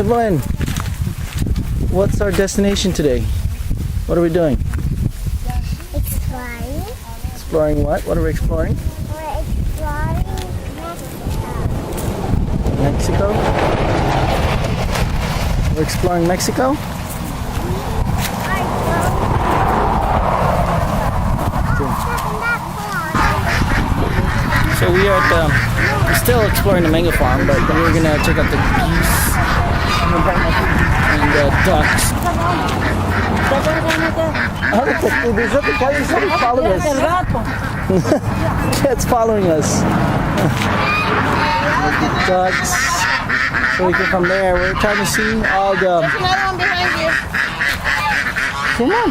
Evelyn, what's our destination today? What are we doing? Exploring. Exploring what? What are we exploring? We're exploring Mexico. We're exploring Mexico? So we are at we're still exploring the mango farm, but we're gonna check out the geese and the ducks. Oh, there's something following us. It's following us. Ducks. So we can from there. We're trying to see all the. There's another one behind you. Come on.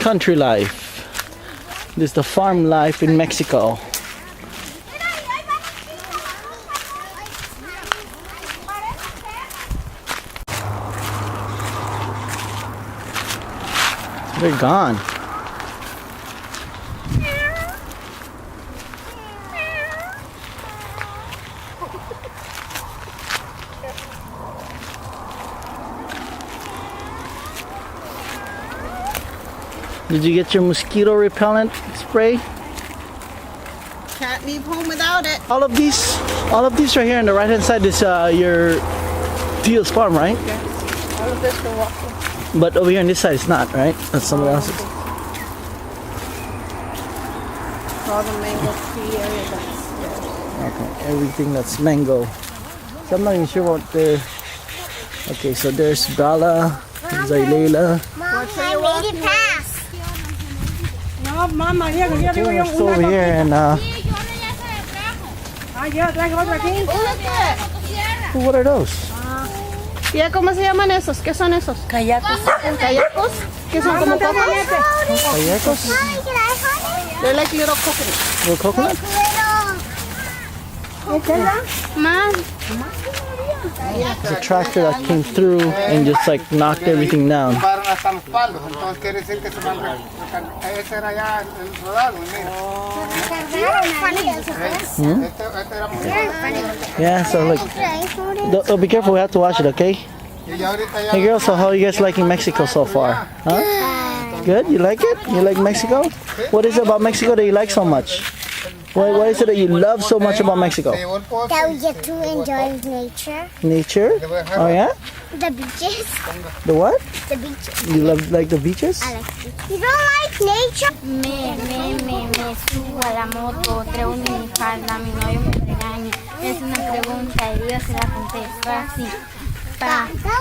Country life. This is the farm life in Mexico. They're gone. Did you get your mosquito repellent spray? Can't leave home without it. All of these right here on the right hand side is your Teal's farm, right? Yes. All of this for walking. But over here on this side it's not, right? That's someone else's. All the mango tree area that's there. Okay, everything that's mango. So I'm not even sure what the. Okay, so there's Bala, Zaylela. Mom, I made it pass. No, Mama, We're still over here and what are those? ¿Y cómo se llaman esos? ¿Qué son esos? Kayakos. ¿Kayakos? ¿Qué son como cocos? Kayakos? Mommy, can I hold it? They're like little coconuts. Little coconut? Mom. It's a tractor that came through and just like knocked everything down. Yeah, so like, be careful, we have to watch it, okay? Hey girls, so how are you guys liking Mexico so far? Huh? Good? You like it? You like Mexico? What is it about Mexico that you like so much? What is it that you love so much about Mexico? That we get to enjoy nature. Nature? Oh yeah? The beaches. The what? The beaches. You love like the beaches? I like beaches. You don't like nature? Me subo a la moto, traigo un minifalda, mi novio me regaña. Es una pregunta y Dios se la contesta así.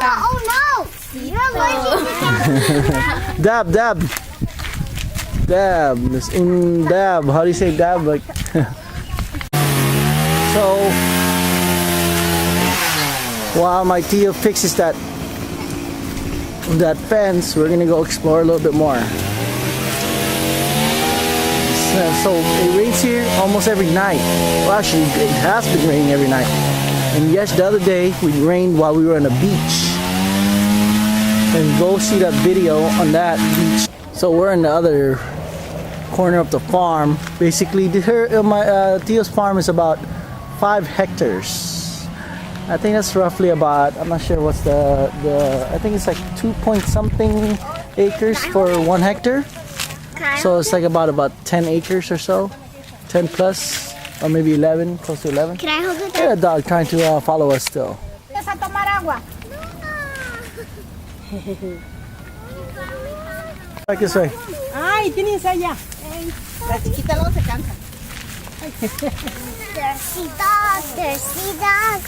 Oh no! You're allergic to Dab. Dab. It's dab. How do you say dab? Like. So while my Tio fixes that fence, we're gonna go explore a little bit more. So it rains here almost every night. Well, actually, it has been raining every night. And yes, the other day we rained while we were on the beach. And go see that video on that beach. So we're in the other corner of the farm. Basically, my Tio's farm is about 5 hectares. I think that's roughly about, I'm not sure what's the I think it's like 2 point something acres for 1 hectare. So it's like about 10 acres or so, 10 plus, or maybe 11, close to 11. Can I hold it? Yeah, a dog trying to follow us still. Like this way. Ay, tienes allá. La chiquita luego se cansa. Thirsty dog.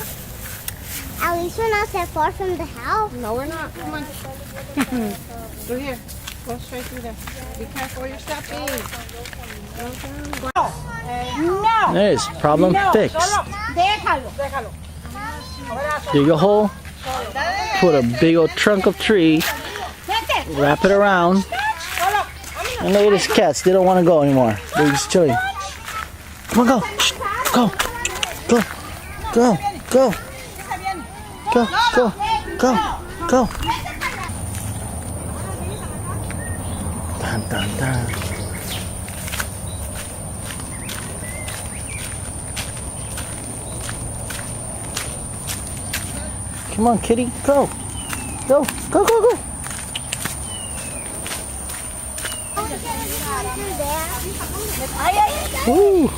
At least we're not that far from the house. No, we're not. Come on. Through here. Go straight through there. Be careful where you're stepping. No. There it is. Problem fixed. Déjalo. Dig a hole. Put a big old trunk of tree. Wrap it around. And look at these cats. They don't want to go anymore. They're just chilling. Come on, go. Go. Go. Go. Go. Go. Go. Go. Go. Dun, dun, dun. Come on, kitty. Go. Go. Go, go, go. Ooh.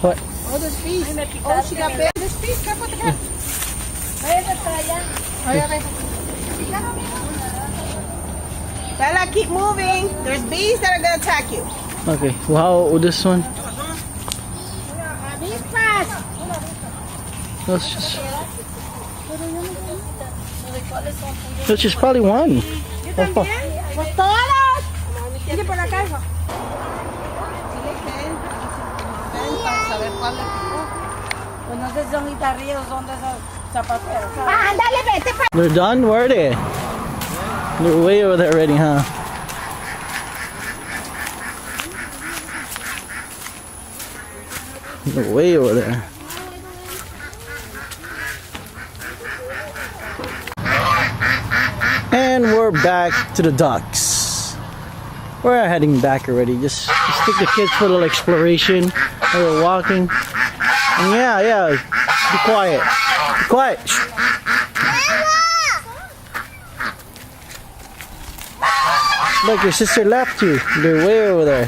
What? Oh, there's bees. Oh, she got bit. There's bees. Careful with the cat. Bella, keep moving. There's bees that are going to attack you. Okay. Wow, with this one. Let's just. There's just probably one. They're done? Where are they? They're way over there already, huh? They're way over there. And we're back to the ducks. We're heading back already. Just take the kids for a little exploration. We're walking. And yeah. Be quiet. Be quiet. Shh. Look, your sister left you. They're way over there.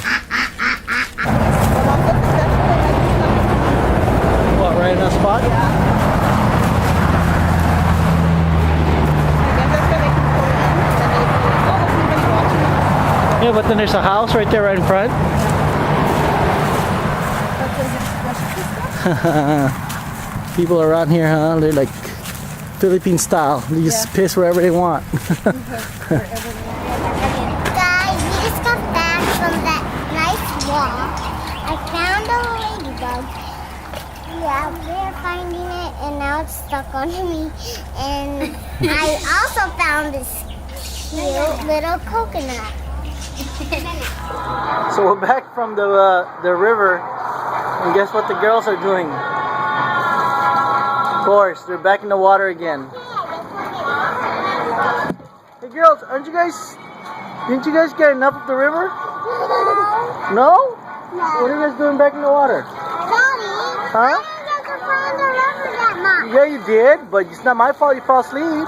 What, right in that spot? Yeah, but then there's a house right there right in front. People around here, huh? They're like Philippine style. They just piss wherever they want. Guys, we just got back from that nice walk. I found a ladybug. Yeah, we're finding it, and now it's stuck on me. And I also found this cute little coconut. So we're back from the river, and guess what the girls are doing? Of course, they're back in the water again. Hey girls, didn't you guys get enough of the river? No? What are you guys doing back in the water? Daddy, Huh? I didn't get to find the river that much. Yeah, you did, but it's not my fault you fell asleep.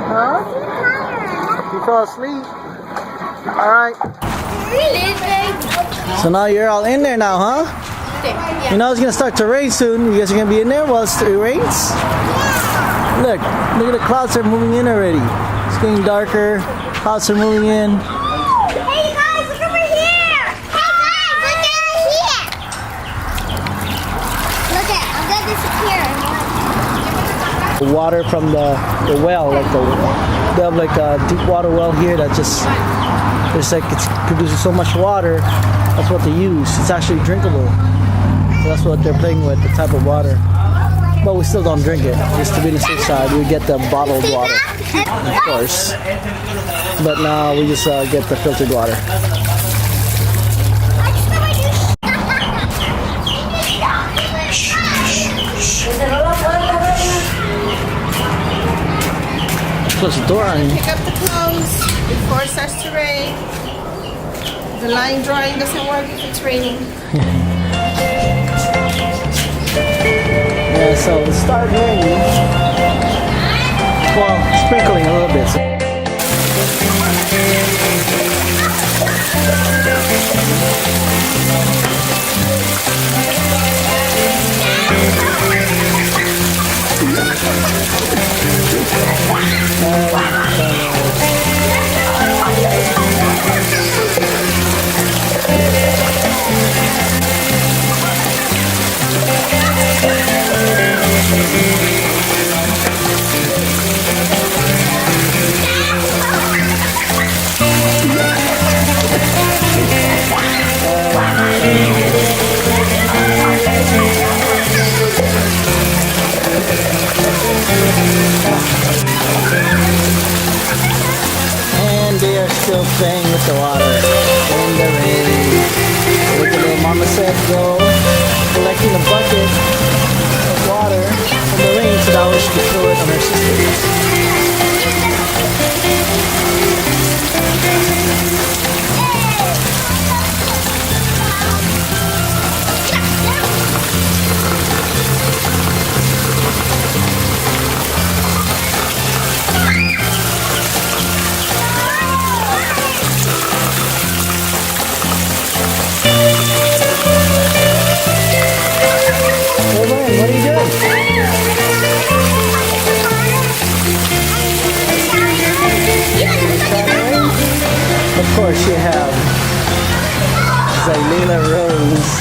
Huh? I'm tired. You fell asleep. Alright. So now you're all in there now, huh? You know it's gonna start to rain soon. You guys are gonna be in there while it rains? Look at the clouds are moving in already. It's getting darker. Clouds are moving in. Hey guys, look over here! Hey guys, look over here! Look at, I'm gonna disappear. The water from the well, they have like a deep water well here that just it's produces so much water. That's what they use. It's actually drinkable. So that's what they're playing with, the type of water. But we still don't drink it. Just to be on the safe side, we get the bottled water, of course. But now we just get the filtered water. Close the door on you. Pick up the clothes before it starts to rain. The line drawing doesn't work if it's raining. Yeah, so it started raining. Well, sprinkling a little bit. What are you doing? Of course you have Zaylena Rose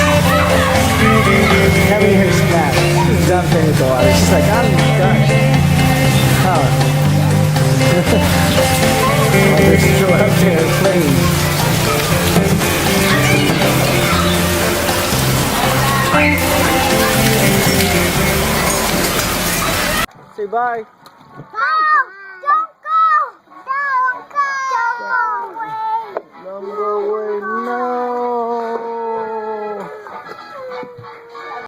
having her snack. She's done playing with the water. She's like, I'm done. Huh. While they're still out there playing. Say bye. Bye.